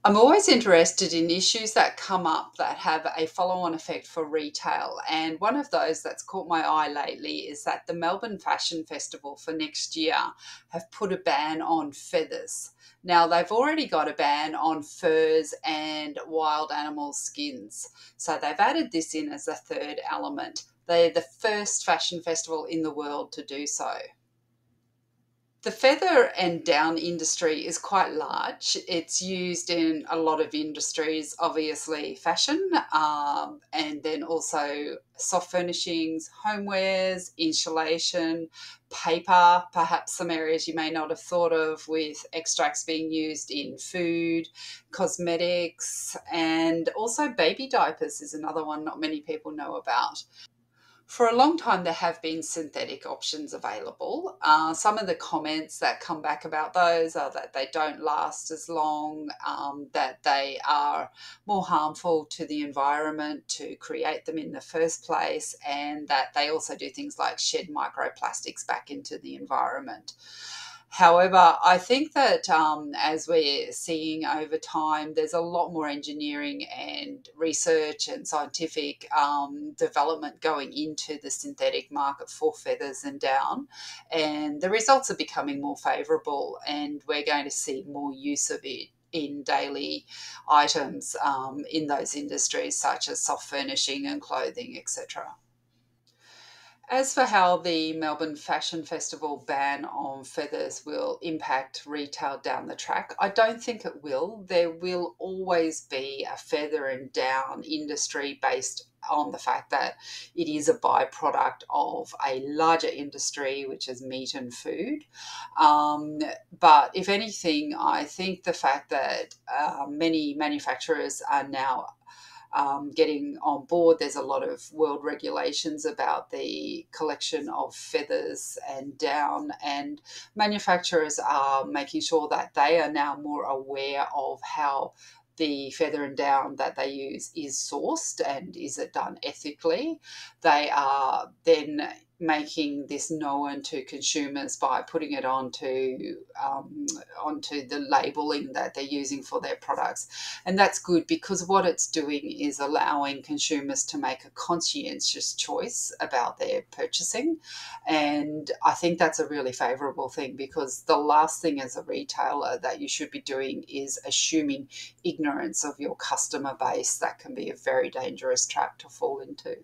I'm always interested in issues that come up that have a follow on effect for retail. And one of those that's caught my eye lately is that the Melbourne Fashion Festival for next year have put a ban on feathers. Now, they've already got a ban on furs and wild animal skins. So they've added this in as a third element. They're the first fashion festival in the world to do so. The feather and down industry is quite large. It's used in a lot of industries, obviously fashion, and then also soft furnishings, homewares, insulation, paper, perhaps some areas you may not have thought of with extracts being used in food, cosmetics, and also baby diapers is another one not many people know about. For a long time, there have been synthetic options available. Some of the comments that come back about those are that they don't last as long, that they are more harmful to the environment to create them in the first place, and that they also do things like shed microplastics back into the environment. However, I think that as we're seeing over time, there's a lot more engineering and research and scientific development going into the synthetic market for feathers and down. And the results are becoming more favourable, and we're going to see more use of it in daily items in those industries, such as soft furnishing and clothing, etc. As for how the Melbourne Fashion Festival ban on feathers will impact retail down the track, I don't think it will. There will always be a feather and down industry based on the fact that it is a byproduct of a larger industry, which is meat and food. Um, but if anything, I think the fact that many manufacturers are now getting on board. There's a lot of world regulations about the collection of feathers and down, and manufacturers are making sure that they are now more aware of how the feather and down that they use is sourced and is it done ethically. They are then making this known to consumers by putting it onto the labeling that they're using for their products, and that's good because what it's doing is allowing consumers to make a conscientious choice about their purchasing. And I think that's a really favourable thing, because the last thing as a retailer that you should be doing is assuming ignorance of your customer base. That can be a very dangerous trap to fall into.